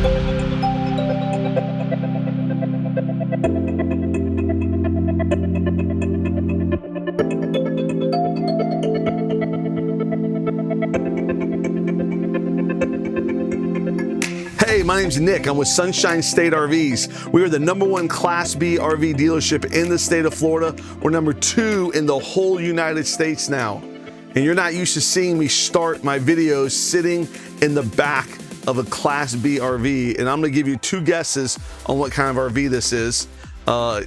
Hey, my name's Nick. I'm with Sunshine State RVs. We are the #1 Class B RV dealership in the state of Florida. We're #2 in the whole United States now. And you're not used to seeing me start my videos sitting in the back of a Class B RV. And I'm gonna give you 2 guesses on what kind of RV this is.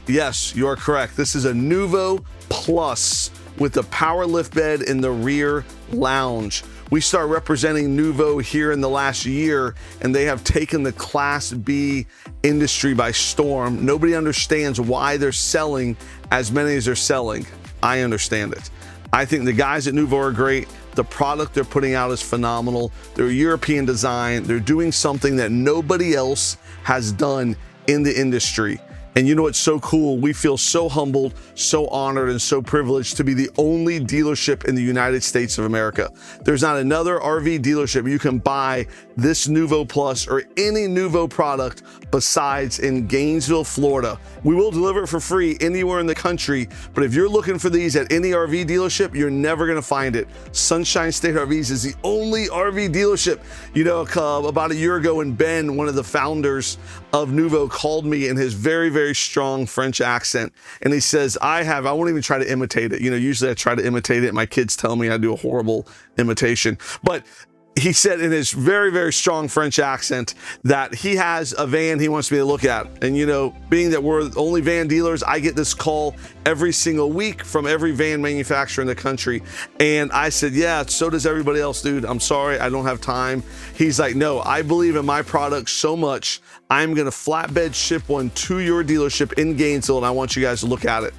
Yes, you are correct. This is a Noovo Plus with the power lift bed in the rear lounge. We start representing Noovo here in the last year, and they have taken the Class B industry by storm. Nobody understands why they're selling as many as they're selling. I understand it. I think the guys at Noovo are great. The product they're putting out is phenomenal. They're European design. They're doing something that nobody else has done in the industry. And you know what's so cool? We feel so humbled, so honored, and so privileged to be the only dealership in the United States of America. There's not another RV dealership you can buy this Noovo Plus or any Noovo product besides in Gainesville, Florida. We will deliver it for free anywhere in the country, but if you're looking for these at any RV dealership, you're never gonna find it. Sunshine State RVs is the only RV dealership. You know, about a year ago when Ben, one of the founders of Noovo, called me in his very strong French accent, and he says, I won't even try to imitate it. You know, usually I try to imitate it. My kids tell me I do a horrible imitation, but he said in his very strong French accent that he has a van he wants me to look at. And you know, being that we're the only van dealers, I get this call every single week from every van manufacturer in the country. And I said, yeah, so does everybody else, dude. I'm sorry, I don't have time. He's like, no, I believe in my product so much, I'm gonna flatbed ship one to your dealership in Gainesville, and I want you guys to look at it.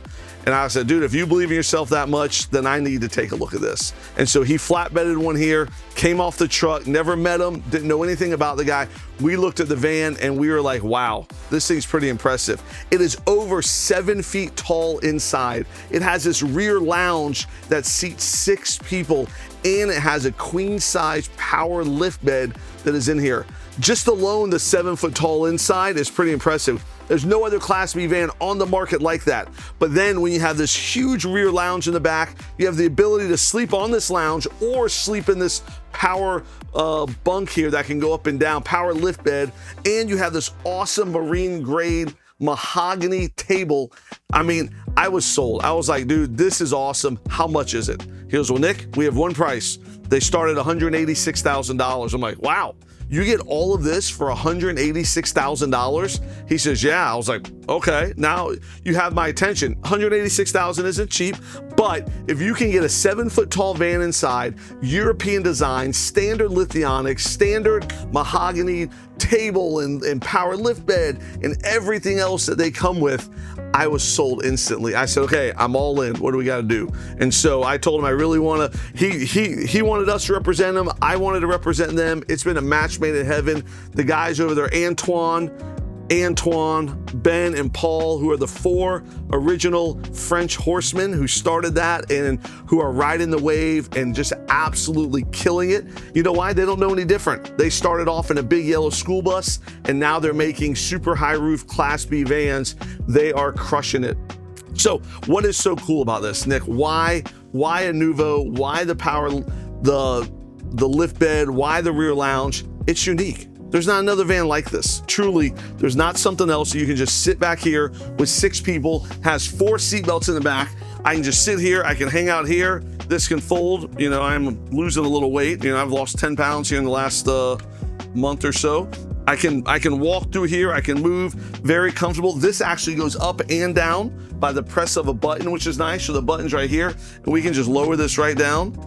And I said, dude, if you believe in yourself that much, then I need to take a look at this. And so he flatbedded one here, came off the truck, never met him, didn't know anything about the guy. We looked at the van and we were like, wow, this thing's pretty impressive. It is over 7 feet tall inside. It has this rear lounge that seats 6 people, and it has a queen size power lift bed that is in here. Just alone, the 7 foot tall inside is pretty impressive. There's no other Class B van on the market like that. But then when you have this huge rear lounge in the back, you have the ability to sleep on this lounge or sleep in this power bunk here that can go up and down, power lift bed. And you have this awesome marine grade mahogany table. I mean, I was sold. I was like, dude, this is awesome. How much is it? He goes, well, Nick, we have one price. They start at $186,000. I'm like, wow. You get all of this for $186,000? He says, yeah. I was like, okay, now you have my attention. $186,000 isn't cheap, but if you can get a 7 foot tall van inside, European design, standard lithionics, standard mahogany table and power lift bed and everything else that they come with, I was sold instantly. I said, okay, I'm all in. What do we got to do? And so I told him I really want to, he wanted us to represent him. I wanted to represent them. It's been a match made in heaven. The guys over there, Antoine, Ben, and Paul, who are the 4 original French horsemen who started that and who are riding the wave and just absolutely killing it. You know why? They don't know any different. They started off in a big yellow school bus, and now they're making super high roof Class B vans. They are crushing it. So what is so cool about this, Nick? Why a Noovo? Why the power, the lift bed? Why the rear lounge? It's unique. There's not another van like this. Truly, there's not something else. You can just sit back here with 6 people, has 4 seat belts in the back. I can just sit here, I can hang out here. This can fold. You know, I'm losing a little weight. You know, I've lost 10 pounds here in the last month or so. I can walk through here, I can move, very comfortable. This actually goes up and down by the press of a button, which is nice. So the button's right here, and we can just lower this right down,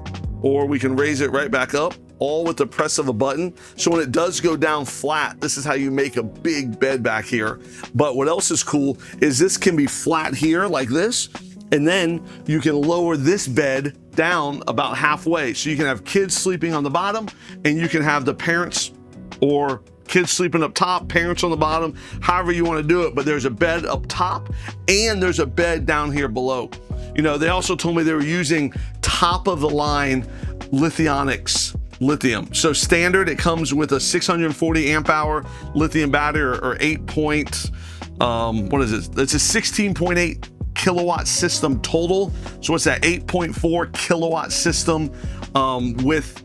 or we can raise it right back up, all with the press of a button. So when it does go down flat, this is how you make a big bed back here. But what else is cool is this can be flat here like this, and then you can lower this bed down about halfway. So you can have kids sleeping on the bottom, and you can have the parents or kids sleeping up top, parents on the bottom, however you want to do it. But there's a bed up top and there's a bed down here below. You know, they also told me they were using top of the line lithionics lithium. So standard, it comes with a 640 amp hour lithium battery or 8 point, what is it? It's a 16.8 kilowatt system total. So what's that? 8.4 kilowatt system with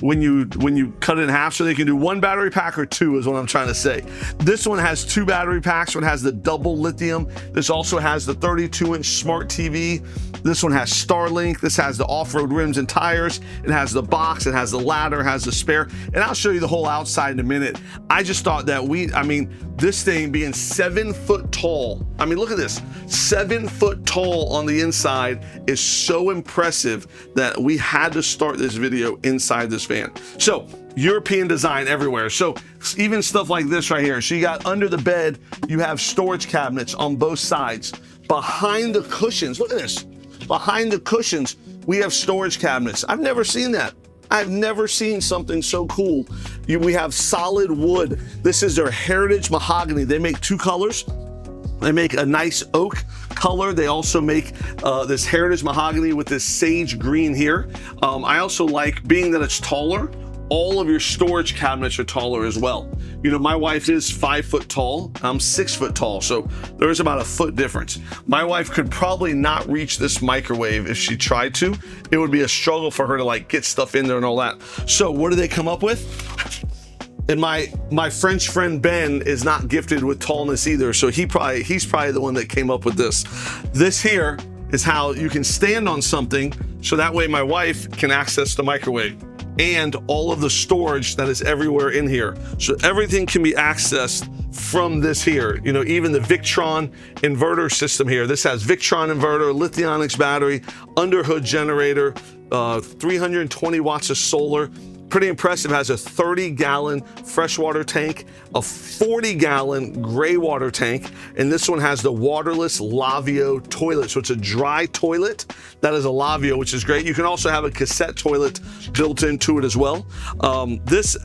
when you cut it in half, so they can do one battery pack or two is what I'm trying to say. This one has two battery packs. One has the double lithium. This also has the 32-inch smart TV. This one has Starlink. This has the off-road rims and tires. It has the box. It has the ladder. It has the spare. And I'll show you the whole outside in a minute. I just thought that this thing being 7 foot tall. I mean, look at this. 7 foot tall on the inside is so impressive that we had to start this video inside this van. So European design everywhere. So even stuff like this right here. So you got under the bed, you have storage cabinets on both sides. Behind the cushions, look at this. Behind the cushions, we have storage cabinets. I've never seen that. I've never seen something so cool. We have solid wood. This is their heritage mahogany. They make two colors. They make a nice oak color. They also make this heritage mahogany with this sage green here. I also like, being that it's taller, all of your storage cabinets are taller as well. You know, my wife is 5 foot tall. I'm 6 foot tall, so there's about a foot difference. My wife could probably not reach this microwave if she tried to. It would be a struggle for her to like get stuff in there and all that. So what do they come up with? And my French friend Ben is not gifted with tallness either, so he's probably the one that came up with this. This here is how you can stand on something, so that way my wife can access the microwave and all of the storage that is everywhere in here. So everything can be accessed from this here. You know, even the Victron inverter system here. This has Victron inverter, lithionics battery, underhood generator, 320 watts of solar. Pretty impressive. Has a 30-gallon freshwater tank, a 40-gallon gray water tank, and this one has the waterless Lavio toilet. So it's a dry toilet that is a Lavio, which is great. You can also have a cassette toilet built into it as well. This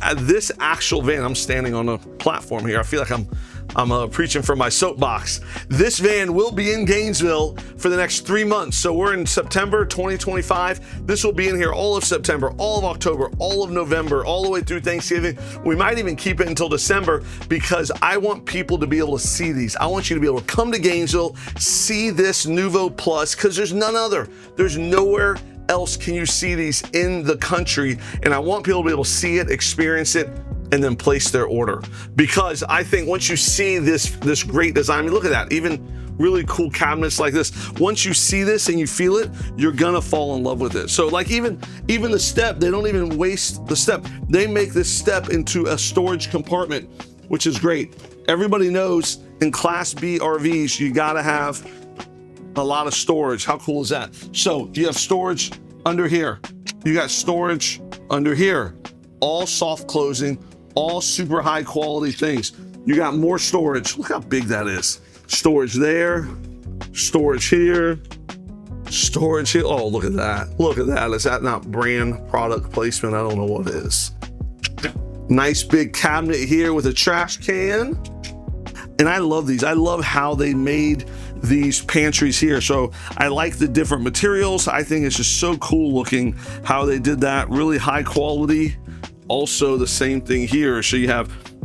actual van, I'm standing on a platform here. I feel like I'm preaching from my soapbox. This van will be in Gainesville for the next 3 months. So we're in September 2025. This will be in here all of September, all of October, all of November, all the way through Thanksgiving. We might even keep it until December because I want people to be able to see these. I want you to be able to come to Gainesville, see this Noovo Plus, because there's none other. There's nowhere else can you see these in the country. And I want people to be able to see it, experience it, and then place their order. Because I think once you see this great design, I mean, look at that, even really cool cabinets like this. Once you see this and you feel it, you're gonna fall in love with it. So like even the step, they don't even waste the step. They make this step into a storage compartment, which is great. Everybody knows in Class B RVs, you gotta have a lot of storage. How cool is that? So you have storage under here. You got storage under here. All soft closing, all super high quality things. You got more storage. Look how big that is. Storage there, storage here, storage here. Oh, look at that. Look at that. Is that not brand product placement? I don't know what it is. Nice big cabinet here with a trash can. And I love these. I love how they made these pantries here. So I like the different materials. I think it's just so cool looking how they did that. Really high quality. Also the same thing here. So you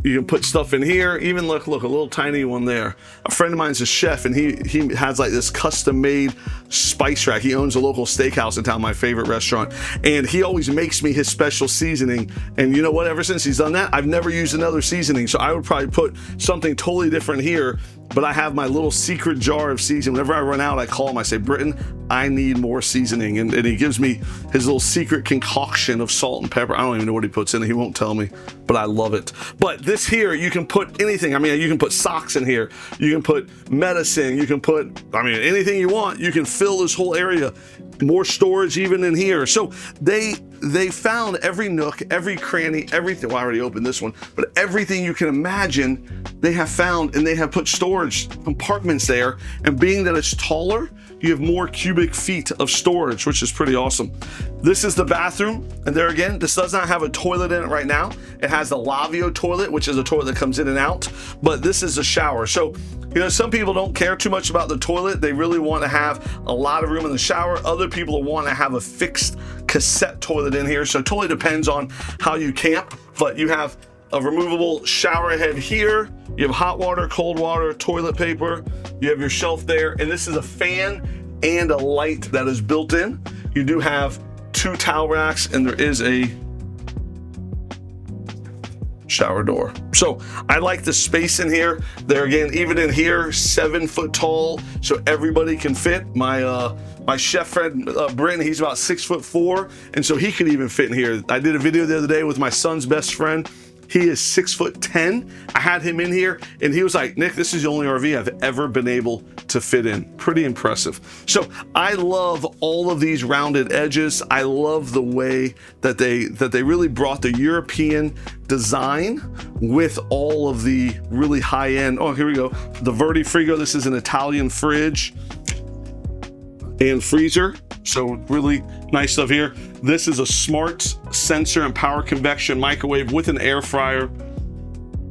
can put stuff in here. Even look, a little tiny one there. A friend of mine's a chef, and he has like this custom made spice rack. He owns a local steakhouse in town, my favorite restaurant. And he always makes me his special seasoning. And you know what, ever since he's done that, I've never used another seasoning. So I would probably put something totally different here, but I have my little secret jar of seasoning. Whenever I run out, I call him, I say, Britton, I need more seasoning. And he gives me his little secret concoction of salt and pepper. I don't even know what he puts in it. He won't tell me, but I love it. But this here, you can put anything. I mean, you can put socks in here. You can put medicine. You can put, I mean, anything you want. You can fill this whole area. More storage even in here. So they found every nook, every cranny, everything. Well, I already opened this one, but everything you can imagine they have found, and they have put storage compartments there. And being that it's taller, you have more cubic feet of storage, which is pretty awesome. This is the bathroom, and there again, this does not have a toilet in it right now. It has the Lavio toilet, which is a toilet that comes in and out, but this is a shower. So, you know, some people don't care too much about the toilet. They really want to have a lot of room in the shower. Other people want to have a fixed cassette toilet in here. So it totally depends on how you camp, but you have a removable shower head here. You have hot water, cold water, toilet paper. You have your shelf there, and this is a fan and a light that is built in. You do have 2 towel racks, and there is a shower door. So I like the space in here. There again, even in here, 7 foot tall, so everybody can fit. My chef friend, Brent, he's about 6'4", and so he could even fit in here. I did a video the other day with my son's best friend. He is 6'10". I had him in here and he was like, Nick, this is the only RV I've ever been able to fit in. Pretty impressive. So I love all of these rounded edges. I love the way that they really brought the European design with all of the really high end. Oh, here we go. The Verdi Frigo. This is an Italian fridge and freezer. So really nice stuff here. This is a smart sensor and power convection microwave with an air fryer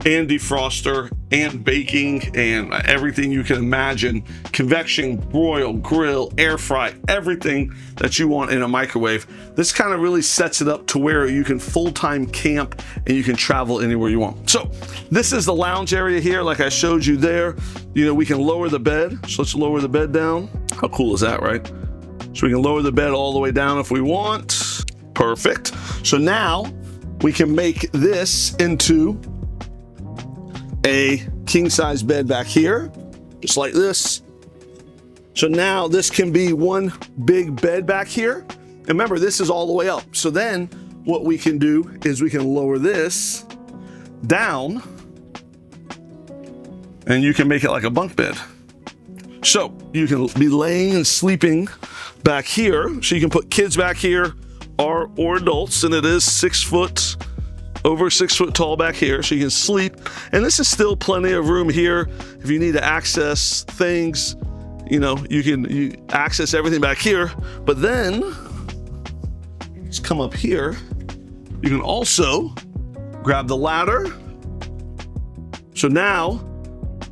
and defroster and baking and everything you can imagine. Convection, broil, grill, air fry, everything that you want in a microwave. This kind of really sets it up to where you can full-time camp and you can travel anywhere you want. So this is the lounge area here, like I showed you there. You know, we can lower the bed. So let's lower the bed down. How cool is that, right? So we can lower the bed all the way down if we want. Perfect. So now we can make this into a king size bed back here, just like this. So now this can be one big bed back here. And remember, this is all the way up. So then what we can do is we can lower this down and you can make it like a bunk bed. So you can be laying and sleeping back here. So you can put kids back here or adults, and it is 6 foot, over 6 foot tall back here. So you can sleep. And this is still plenty of room here. If you need to access things, you know, you access everything back here. But then let's come up here. You can also grab the ladder. So now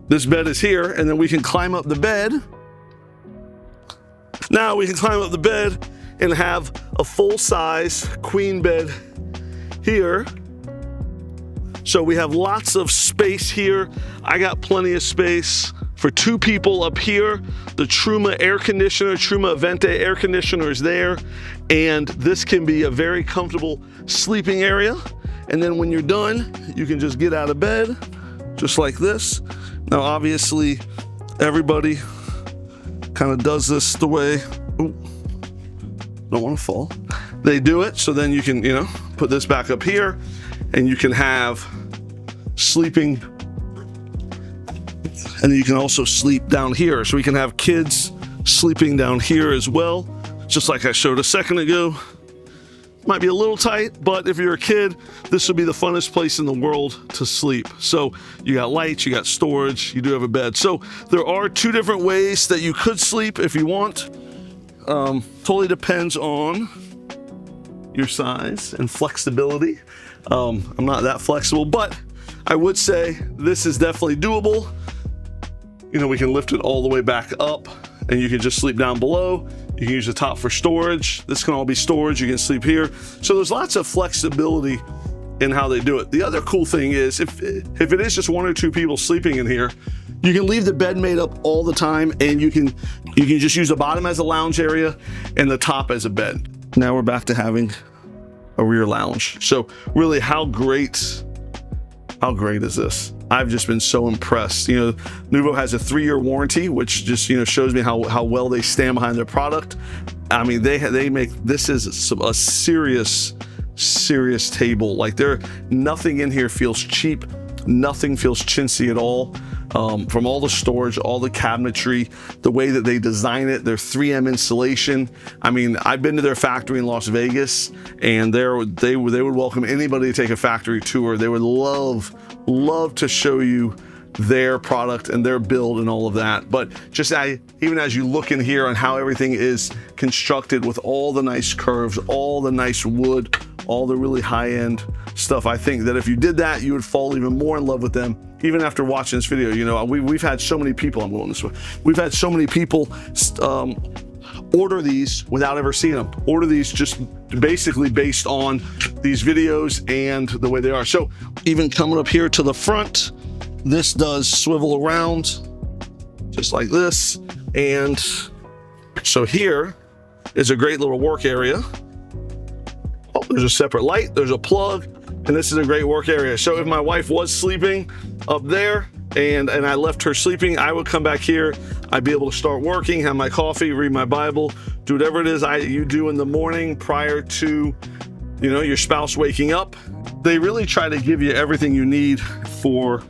this bed is here, and then we can climb up the bed. Now we can climb up the bed and have a full-size queen bed here. So we have lots of space here. I got plenty of space for 2 people up here. The Truma air conditioner, Truma Vente air conditioner is there. And this can be a very comfortable sleeping area. And then when you're done, you can just get out of bed, just like this. Now, obviously, everybody kind of does this the way, ooh, don't want to fall. They do it, so then you can, you know, put this back up here and you can have sleeping, and then you can also sleep down here. So we can have kids sleeping down here as well, just like I showed a second ago. Might be a little tight, but if you're a kid, this would be the funnest place in the world to sleep. So you got lights, you got storage, you do have a bed. So there are 2 different ways that you could sleep if you want. Totally depends on your size and flexibility. I'm not that flexible, but I would say this is definitely doable. You know, we can lift it all the way back up and you can just sleep down below. You can use the top for storage. This can all be storage. You can sleep here. So there's lots of flexibility in how they do it. The other cool thing is if it is just 1 or 2 people sleeping in here, you can leave the bed made up all the time, and you can just use the bottom as a lounge area and the top as a bed. Now we're back to having a rear lounge. So really, how great is this? I've just been so impressed. You know, Noovo has a 3-year warranty, which just, you know, shows me how well they stand behind their product. I mean, they make, this is a serious table. Like nothing in here feels cheap. Nothing feels chintzy at all. From all the storage, all the cabinetry, the way that they design it, their 3M insulation. I mean, I've been to their factory in Las Vegas, and they would welcome anybody to take a factory tour. They would love to show you their product and their build and all of that. But just even as you look in here on how everything is constructed with all the nice curves, all the nice wood, all the really high-end stuff, I think that if you did that, you would fall even more in love with them. Even after watching this video, you know, we've had so many people, I'm going this way, we've had so many people order these without ever seeing them. Order these just basically based on these videos and the way they are. So even coming up here to the front, this does swivel around just like this. And so here is a great little work area. Oh, there's a separate light, there's a plug, and this is a great work area. So if my wife was sleeping up there and I left her sleeping, I would come back here. I'd be able to start working, have my coffee, read my Bible, do whatever it is you do in the morning prior to, you know, your spouse waking up. They really try to give you everything you need for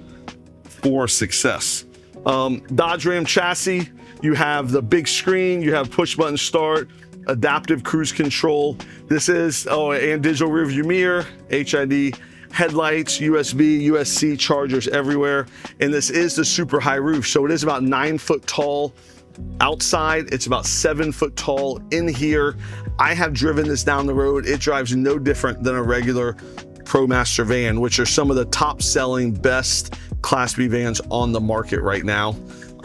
success. Dodge Ram chassis, you have the big screen, you have push button start, adaptive cruise control. This is, and digital rear view mirror, HID headlights, USB, USB-C chargers everywhere. And this is the super high roof. So it is about 9 foot tall outside. It's about 7 foot tall in here. I have driven this down the road. It drives no different than a regular ProMaster van, which are some of the top selling best Class B vans on the market right now.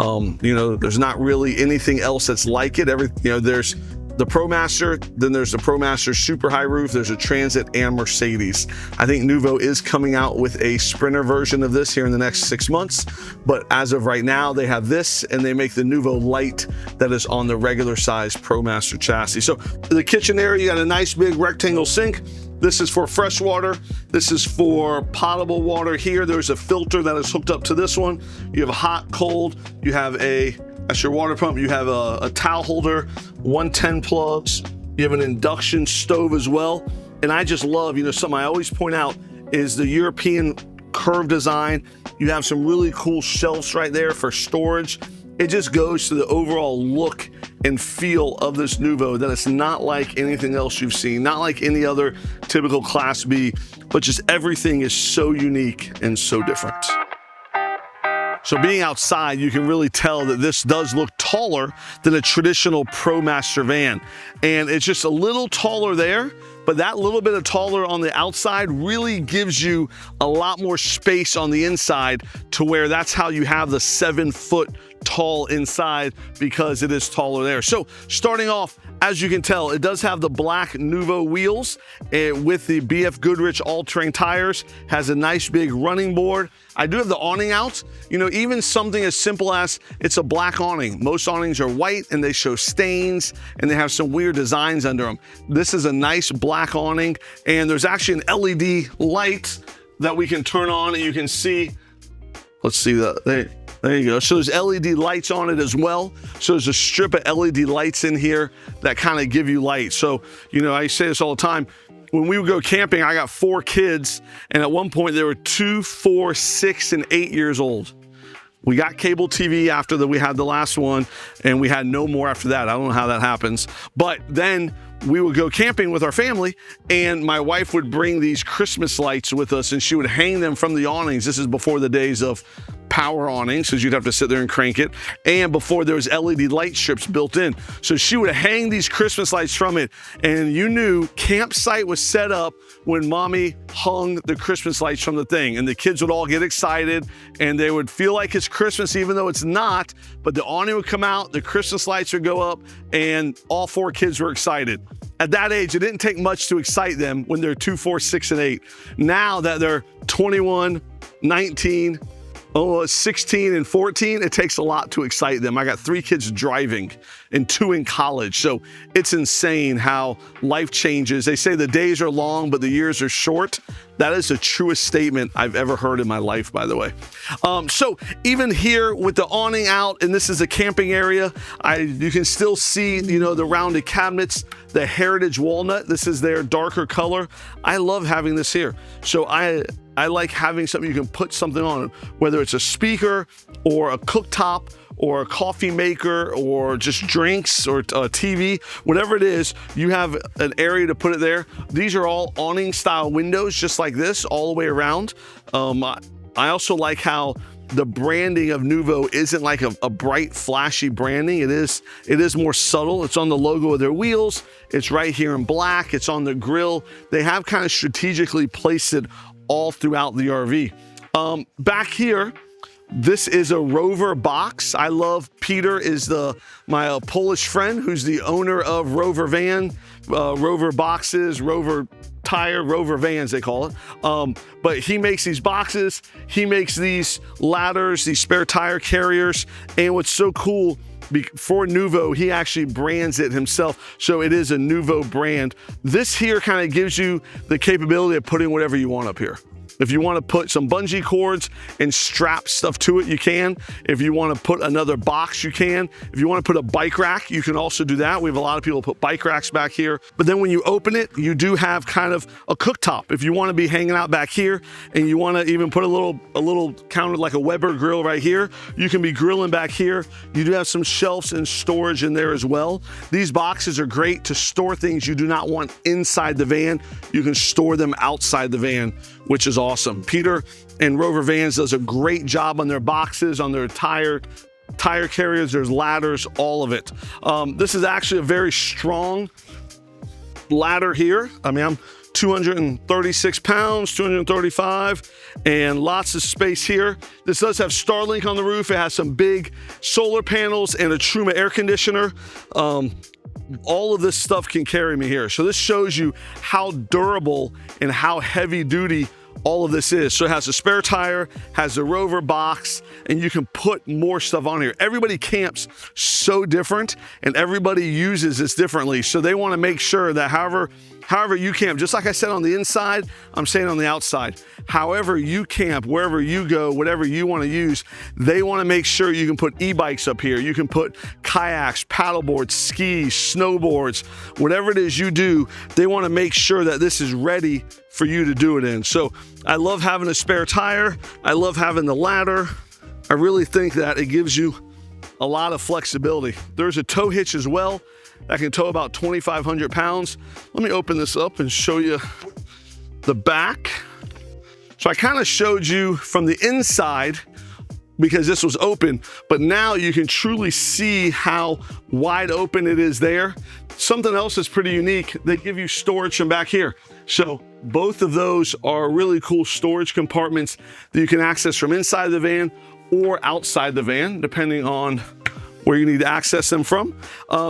You know, there's not really anything else that's like it. There's the ProMaster, then there's the ProMaster super high roof, there's a Transit and Mercedes. I think Noovo is coming out with a Sprinter version of this here in the next 6 months, but as of right now, they have this and they make the Noovo Light that is on the regular size ProMaster chassis. So the kitchen area, you got a nice big rectangle sink. This is for fresh water. This is for potable water here. There's a filter that is hooked up to this one. You have a hot, cold, you have that's your water pump. You have a towel holder, 110 plugs. You have an induction stove as well. And I just love, you know, something I always point out is the European curve design. You have some really cool shelves right there for storage. It just goes to the overall look and feel of this Noovo, that it's not like anything else you've seen, not like any other typical Class B, but just everything is so unique and so different. So being outside, you can really tell that this does look taller than a traditional ProMaster van. And it's just a little taller there, but that little bit of taller on the outside really gives you a lot more space on the inside, to where that's how you have the 7 foot tall inside, because it is taller there. So starting off, as you can tell, it does have the black Noovo wheels with the BF Goodrich all-terrain tires, has a nice big running board. I do have the awning out. You know, even something as simple as it's a black awning. Most awnings are white and they show stains and they have some weird designs under them. This is a nice black awning, and there's actually an LED light that we can turn on and you can see. Let's see that. There you go. So there's LED lights on it as well. So there's a strip of LED lights in here that kind of give you light. So, you know, I say this all the time. When we would go camping, I got 4 kids, and at one point they were 2, 4, 6, and 8 years old. We got cable TV after we had the last one, and we had no more after that. I don't know how that happens. But then we would go camping with our family, and my wife would bring these Christmas lights with us, and she would hang them from the awnings. This is before the days of power awnings, because you'd have to sit there and crank it, and before there was LED light strips built in. So she would hang these Christmas lights from it, and you knew campsite was set up when mommy hung the Christmas lights from the thing, and the kids would all get excited, and they would feel like it's Christmas even though it's not, but the awning would come out, the Christmas lights would go up, and all 4 kids were excited. At that age, it didn't take much to excite them when they're 2, 4, 6, and 8. Now that they're 21, 19, 16 and 14, it takes a lot to excite them. I got 3 kids driving and 2 in college. So it's insane how life changes. They say the days are long, but the years are short. That is the truest statement I've ever heard in my life, by the way. So even here with the awning out, and this is a camping area, you can still see, you know, the rounded cabinets, the heritage walnut. This is their darker color. I love having this here. So I like having something you can put something on, whether it's a speaker or a cooktop or a coffee maker or just drinks or a TV, whatever it is, you have an area to put it there. These are all awning style windows, just like this, all the way around. I also like how the branding of Noovo isn't like a bright, flashy branding. It is more subtle. It's on the logo of their wheels. It's right here in black. It's on the grille. They have kind of strategically placed it all throughout the RV. Back here, this is a Rover box. I love Peter is my Polish friend who's the owner of Rover Van, Rover boxes, Rover tire, Rover vans they call it. But he makes these boxes, he makes these ladders, these spare tire carriers, and what's so cool, for Noovo, he actually brands it himself, so it is a Noovo brand. This here kind of gives you the capability of putting whatever you want up here. If you want to put some bungee cords and strap stuff to it, you can. If you want to put another box, you can. If you want to put a bike rack, you can also do that. We have a lot of people put bike racks back here. But then when you open it, you do have kind of a cooktop. If you want to be hanging out back here and you want to even put a little counter like a Weber grill right here, you can be grilling back here. You do have some shelves and storage in there as well. These boxes are great to store things you do not want inside the van. You can store them outside the van, which is awesome. Peter and Rover Vans does a great job on their boxes, on their tire carriers, there's ladders, all of it. This is actually a very strong ladder here. I mean, I'm 236 pounds, 235, and lots of space here. This does have Starlink on the roof. It has some big solar panels and a Truma air conditioner. All of this stuff can carry me here. So this shows you how durable and how heavy duty all of this is. So it has a spare tire, has a Rover box, and you can put more stuff on here. Everybody camps so different and everybody uses this differently. So they want to make sure that however you camp, just like I said on the inside, I'm saying on the outside, however you camp, wherever you go, whatever you want to use, they want to make sure you can put e-bikes up here. You can put kayaks, paddleboards, skis, snowboards, whatever it is you do, they want to make sure that this is ready for you to do it in. So I love having a spare tire. I love having the ladder. I really think that it gives you a lot of flexibility. There's a tow hitch as well that can tow about 2,500 pounds. Let me open this up and show you the back. So I kind of showed you from the inside because this was open, but now you can truly see how wide open it is there. Something else that's pretty unique, they give you storage from back here. So both of those are really cool storage compartments that you can access from inside the van or outside the van, depending on where you need to access them from.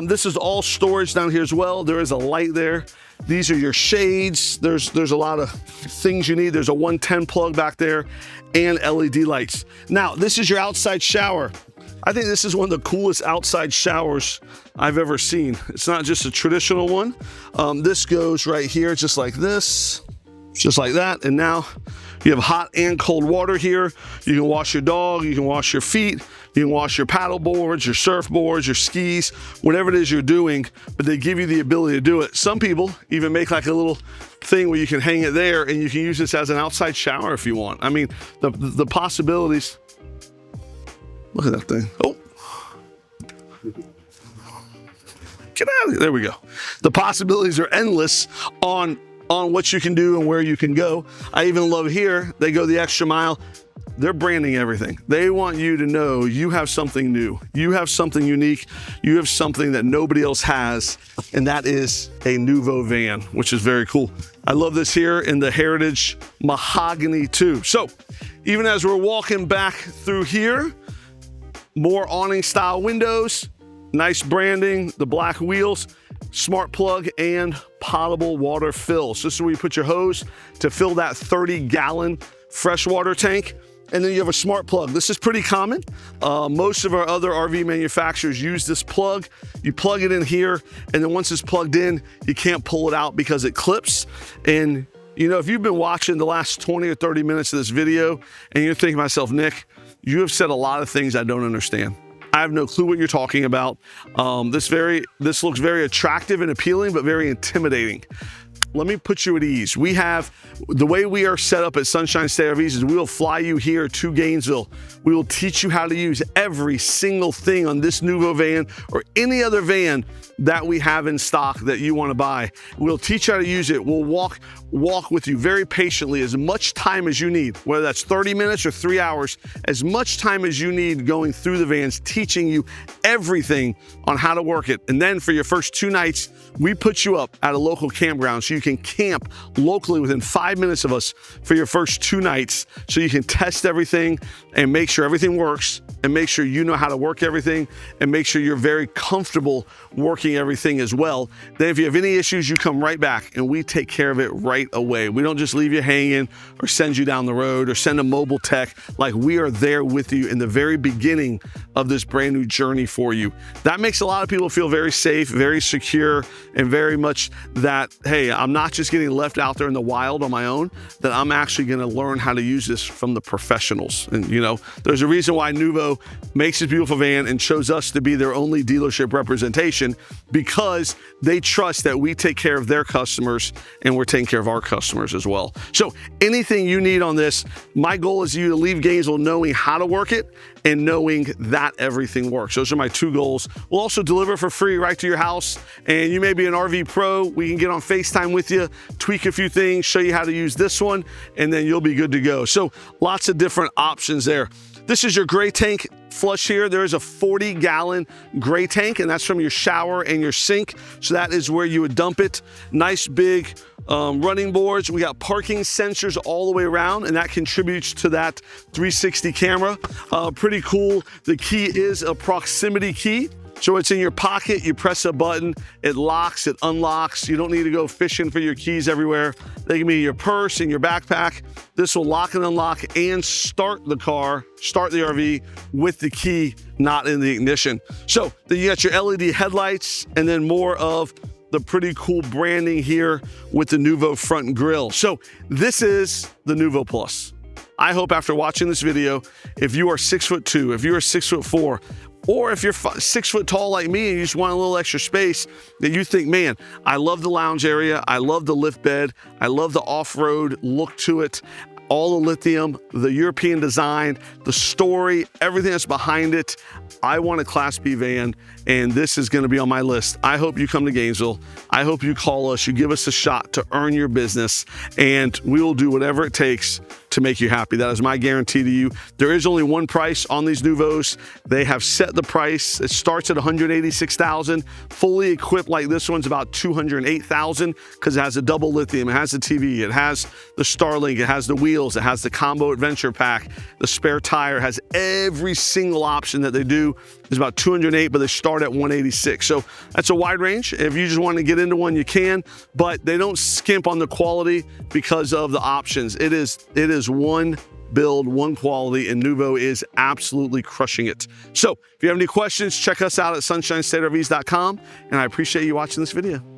This is all storage down here as well. There is a light there. These are your shades. There's a lot of things you need. There's a 110 plug back there and LED lights. Now, this is your outside shower. I think this is one of the coolest outside showers I've ever seen. It's not just a traditional one. This goes right here, just like this, just like that. And now you have hot and cold water here. You can wash your dog, you can wash your feet, you can wash your paddle boards, your surfboards, your skis, whatever it is you're doing, but they give you the ability to do it. Some people even make like a little thing where you can hang it there and you can use this as an outside shower if you want. I mean, the possibilities. Look at that thing. Oh. Get out of here. There we go. The possibilities are endless on what you can do and where you can go. I even love here, they go the extra mile. They're branding everything. They want you to know you have something new. You have something unique. You have something that nobody else has, and that is a Noovo van, which is very cool. I love this here in the Heritage Mahogany too. So even as we're walking back through here, more awning style windows, nice branding, the black wheels, smart plug, and potable water fill. So this is where you put your hose to fill that 30-gallon freshwater tank. And then you have a smart plug. This is pretty common. Most of our other RV manufacturers use this plug. You plug it in here, and then once it's plugged in, you can't pull it out because it clips. And you know, if you've been watching the last 20 or 30 minutes of this video and you're thinking to myself, Nick, you have said a lot of things I don't understand. I have no clue what you're talking about. This looks very attractive and appealing, but very intimidating. let me put you at ease. We have, the way we are set up at Sunshine State RVs is we will fly you here to Gainesville. We will teach you how to use every single thing on this Noovo van or any other van that we have in stock that you want to buy. We'll teach you how to use it. We'll walk with you very patiently, as much time as you need, whether that's 30 minutes or 3 hours, as much time as you need going through the vans, teaching you everything on how to work it. And then for your first 2 nights, we put you up at a local campground so you can camp locally within 5 minutes of us for your first 2 nights, so you can test everything and make sure everything works, and make sure you know how to work everything, and make sure you're very comfortable working everything as well. Then if you have any issues, you come right back and we take care of it right away. We don't just leave you hanging or send you down the road or send a mobile tech. Like, we are there with you in the very beginning of this brand new journey for you. That makes a lot of people feel very safe, very secure, and very much that, hey, I'm not just getting left out there in the wild on my own, that I'm actually going to learn how to use this from the professionals. And you know, there's a reason why Noovo makes this beautiful van and chose us to be their only dealership representation, because they trust that we take care of their customers and we're taking care of our customers as well. So anything you need on this, my goal is you to leave Gainesville knowing how to work it and knowing that everything works. Those are my 2 goals. We'll also deliver for free right to your house. And you may be an RV pro. We can get on FaceTime with you, tweak a few things, show you how to use this one, and then you'll be good to go. So lots of different options there. This is your gray tank flush here. There is a 40-gallon gray tank, and that's from your shower and your sink. So that is where you would dump it. Nice big running boards. We got parking sensors all the way around, and that contributes to that 360 camera. Pretty cool. The key is a proximity key. So it's in your pocket, you press a button, it locks, it unlocks. You don't need to go fishing for your keys everywhere. They can be in your purse, in your backpack. This will lock and unlock and start the car, start the RV with the key, not in the ignition. So then you got your LED headlights, and then more of the pretty cool branding here with the Noovo front grille. So this is the Noovo Plus. I hope after watching this video, if you are 6'2", if you are 6'4", or if you're 6 foot tall like me and you just want a little extra space, that you think, man, I love the lounge area, I love the lift bed, I love the off-road look to it, all the lithium, the European design, the story, everything that's behind it. I want a Class B van, and this is going to be on my list. I hope you come to Gainesville. I hope you call us, you give us a shot to earn your business, and we will do whatever it takes to make you happy. That is my guarantee to you. There is only one price on these Noovos. They have set the price. It starts at $186,000. Fully equipped like this one's about $208,000, because it has a double lithium, it has the TV, it has the Starlink, it has the wheels, it has the combo adventure pack, the spare tire, has every single option that they do. It's about $208, but they start at $186. So that's a wide range. If you just want to get into one, you can, but they don't skimp on the quality because of the options. It is one build, one quality, and Noovo is absolutely crushing it. So if you have any questions, check us out at sunshinestatervs.com, and I appreciate you watching this video.